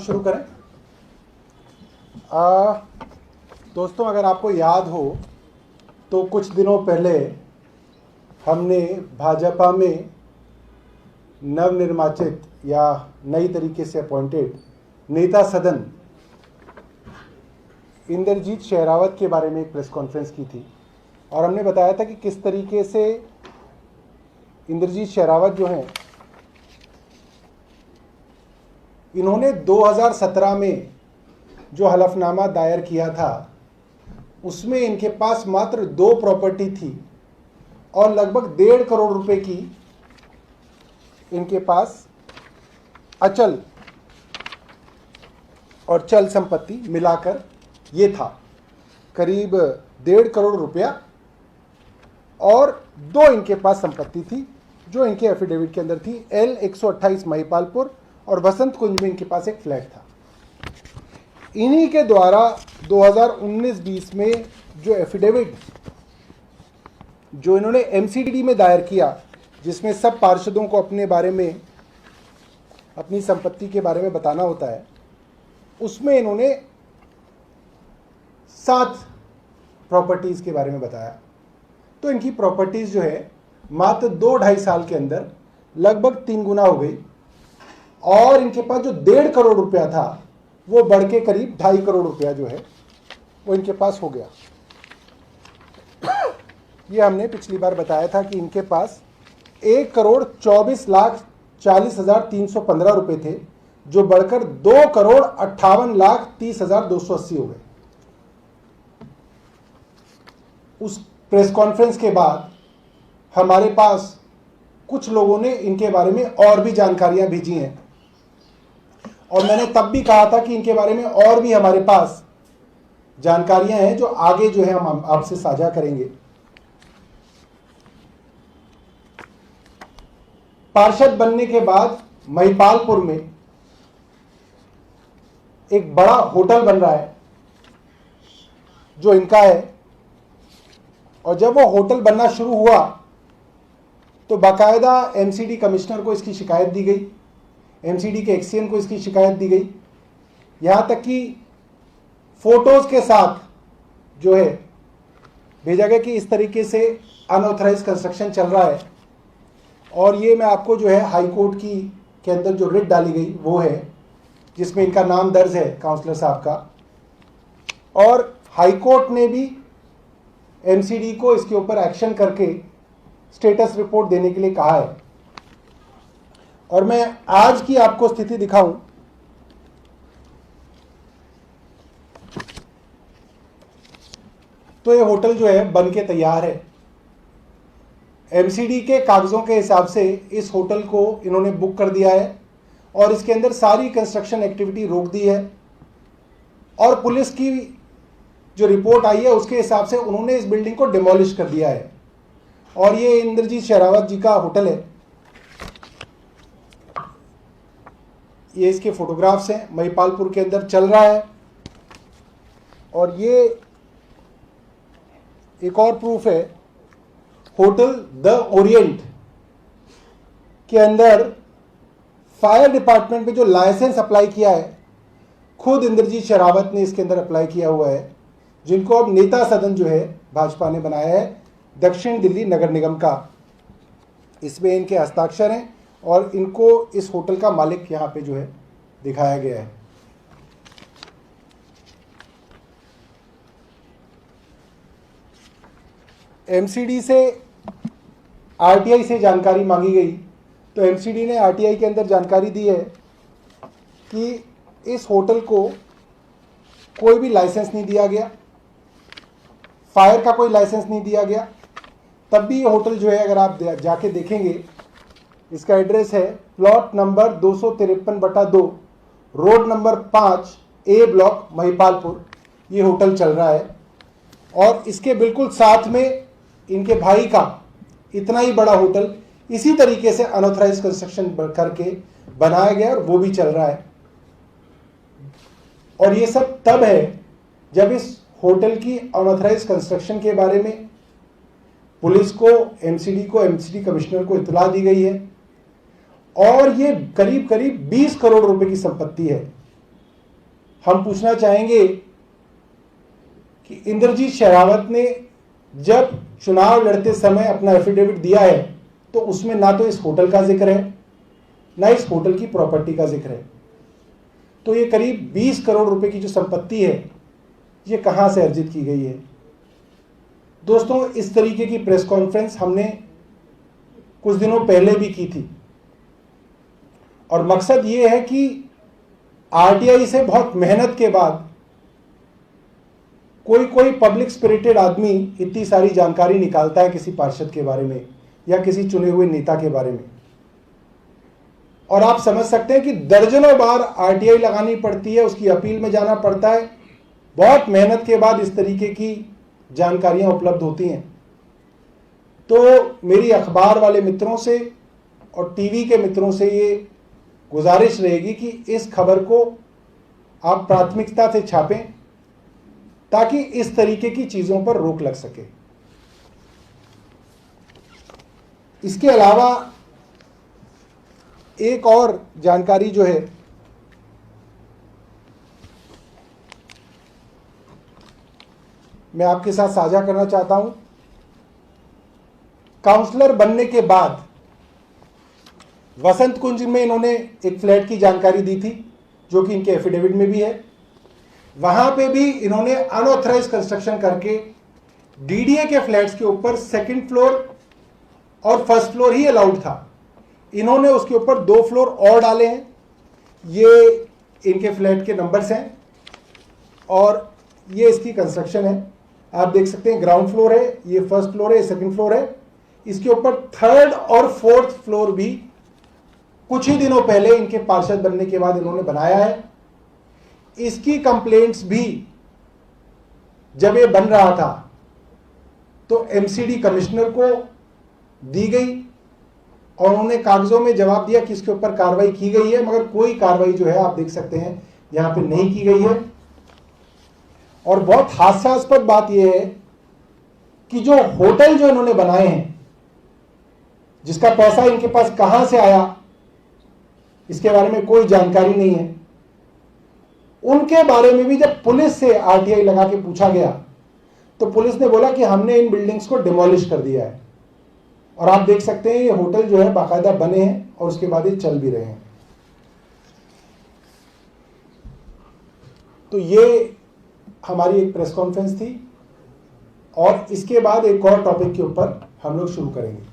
शुरू करें। दोस्तों, अगर आपको याद हो तो कुछ दिनों पहले हमने भाजपा में नवनिर्वाचित या नई तरीके से अपॉइंटेड नेता सदन इंद्रजीत शेरावत के बारे में एक प्रेस कॉन्फ्रेंस की थी और हमने बताया था कि किस तरीके से इंद्रजीत शेरावत जो हैं, इन्होंने 2017 में जो हलफनामा दायर किया था उसमें इनके पास मात्र 2 प्रॉपर्टी थी और लगभग 1.5 करोड़ रुपए की इनके पास अचल और चल संपत्ति मिलाकर ये था करीब 1.5 करोड़ रुपया और 2 इनके पास संपत्ति थी जो इनके एफिडेविट के अंदर थी। L128 महिपालपुर और बसंत कुंज में इनके पास एक फ्लैट था। इन्हीं के द्वारा 2019-20 में जो एफिडेविट जो इन्होंने एमसीडी में दायर किया, जिसमें सब पार्षदों को अपने बारे में, अपनी संपत्ति के बारे में बताना होता है, उसमें इन्होंने 7 प्रॉपर्टीज़ के बारे में बताया। तो इनकी प्रॉपर्टीज़ जो है मात्र 2-2.5 साल के अंदर लगभग 3 गुना हो गई और इनके पास जो 1.5 करोड़ रुपया था वो बढ़ के करीब 2.5 करोड़ रुपया जो है वो इनके पास हो गया। ये हमने पिछली बार बताया था कि इनके पास 1,24,40,315 रुपए थे जो बढ़कर 2,58,30,280 हो गए। उस प्रेस कॉन्फ्रेंस के बाद हमारे पास कुछ लोगों ने इनके बारे में और भी जानकारियां भेजी हैं और मैंने तब भी कहा था कि इनके बारे में और भी हमारे पास जानकारियां हैं जो आगे जो है हम आपसे साझा करेंगे। पार्षद बनने के बाद महिपालपुर में एक बड़ा होटल बन रहा है जो इनका है और जब वो होटल बनना शुरू हुआ तो बाकायदा एमसीडी कमिश्नर को इसकी शिकायत दी गई, एमसीडी के एक्सीएन को इसकी शिकायत दी गई, यहाँ तक कि फोटोज़ के साथ जो है भेजा गया कि इस तरीके से अनऑथराइज कंस्ट्रक्शन चल रहा है। और ये मैं आपको जो है हाई कोर्ट की के अंदर जो रिट डाली गई वो है जिसमें इनका नाम दर्ज है काउंसलर साहब का, और हाई कोर्ट ने भी एमसीडी को इसके ऊपर एक्शन करके स्टेटस रिपोर्ट देने के लिए कहा है। और मैं आज की आपको स्थिति दिखाऊं तो ये होटल जो है बन के तैयार है। एमसीडी के कागजों के हिसाब से इस होटल को इन्होंने बुक कर दिया है और इसके अंदर सारी कंस्ट्रक्शन एक्टिविटी रोक दी है और पुलिस की जो रिपोर्ट आई है उसके हिसाब से उन्होंने इस बिल्डिंग को डिमोलिश कर दिया है। और ये इंद्रजीत शेरावत जी का होटल है, ये इसके फोटोग्राफ्स हैं, महिपालपुर के अंदर चल रहा है। और ये एक और प्रूफ है, होटल द ओरिएंट के अंदर फायर डिपार्टमेंट में जो लाइसेंस अप्लाई किया है खुद इंद्रजीत शेरावत ने इसके अंदर अप्लाई किया हुआ है, जिनको अब नेता सदन जो है भाजपा ने बनाया है दक्षिण दिल्ली नगर निगम का। इसमें इनके हस्ताक्षर हैं और इनको इस होटल का मालिक यहाँ पे जो है दिखाया गया है। एमसीडी से आरटीआई से जानकारी मांगी गई तो एमसीडी ने आरटीआई के अंदर जानकारी दी है कि इस होटल को कोई भी लाइसेंस नहीं दिया गया, फायर का कोई लाइसेंस नहीं दिया गया। तब भी ये होटल जो है अगर आप जाके देखेंगे, इसका एड्रेस है प्लॉट नंबर 253/2 रोड नंबर 5 ए ब्लॉक महिपालपुर, ये होटल चल रहा है। और इसके बिल्कुल साथ में इनके भाई का इतना ही बड़ा होटल इसी तरीके से अनऑथराइज कंस्ट्रक्शन करके बनाया गया और वो भी चल रहा है। और ये सब तब है जब इस होटल की अनऑथराइज कंस्ट्रक्शन के बारे में पुलिस को, एमसीडी कमिश्नर को इत्तला दी गई है और ये करीब करीब 20 करोड़ रुपए की संपत्ति है। हम पूछना चाहेंगे कि इंद्रजीत शेरावत ने जब चुनाव लड़ते समय अपना एफिडेविट दिया है तो उसमें ना तो इस होटल का जिक्र है, ना इस होटल की प्रॉपर्टी का जिक्र है। तो ये करीब 20 करोड़ रुपए की जो संपत्ति है ये कहां से अर्जित की गई है। दोस्तों, इस तरीके की प्रेस कॉन्फ्रेंस हमने कुछ दिनों पहले भी की थी और मकसद ये है कि आरटीआई से बहुत मेहनत के बाद कोई पब्लिक स्पिरिटेड आदमी इतनी सारी जानकारी निकालता है किसी पार्षद के बारे में या किसी चुने हुए नेता के बारे में, और आप समझ सकते हैं कि दर्जनों बार आरटीआई लगानी पड़ती है, उसकी अपील में जाना पड़ता है, बहुत मेहनत के बाद इस तरीके की जानकारियां उपलब्ध होती हैं। तो मेरी अखबार वाले मित्रों से और टीवी के मित्रों से ये गुजारिश रहेगी कि इस खबर को आप प्राथमिकता से छापें ताकि इस तरीके की चीजों पर रोक लग सके। इसके अलावा एक और जानकारी जो है मैं आपके साथ साझा करना चाहता हूं। काउंसलर बनने के बाद वसंत कुंज में इन्होंने एक फ्लैट की जानकारी दी थी जो कि इनके एफिडेविट में भी है। वहां पे भी इन्होंने अनऑथराइज कंस्ट्रक्शन करके डीडीए के फ्लैट्स के ऊपर सेकंड फ्लोर और फर्स्ट फ्लोर ही अलाउड था, इन्होंने उसके ऊपर 2 फ्लोर और डाले हैं। ये इनके फ्लैट के नंबर्स हैं और ये इसकी कंस्ट्रक्शन है। आप देख सकते हैं ग्राउंड फ्लोर है, ये फर्स्ट फ्लोर है, सेकंड फ्लोर है, इसके ऊपर थर्ड और फोर्थ फ्लोर भी कुछ ही दिनों पहले इनके पार्षद बनने के बाद इन्होंने बनाया है। इसकी कंप्लेंट्स भी जब ये बन रहा था तो एमसीडी कमिश्नर को दी गई और उन्होंने कागजों में जवाब दिया कि इसके ऊपर कार्रवाई की गई है, मगर कोई कार्रवाई जो है आप देख सकते हैं यहां पे नहीं की गई है। और बहुत हास्यास्पद बात यह है कि जो होटल जो इन्होंने बनाए हैं, जिसका पैसा इनके पास कहां से आया इसके बारे में कोई जानकारी नहीं है, उनके बारे में भी जब पुलिस से आरटीआई लगा के पूछा गया तो पुलिस ने बोला कि हमने इन बिल्डिंग्स को डिमोलिश कर दिया है। और आप देख सकते हैं ये होटल जो है बाकायदा बने हैं और उसके बाद ये चल भी रहे हैं। तो ये हमारी एक प्रेस कॉन्फ्रेंस थी और इसके बाद एक और टॉपिक के ऊपर हम लोग शुरू करेंगे।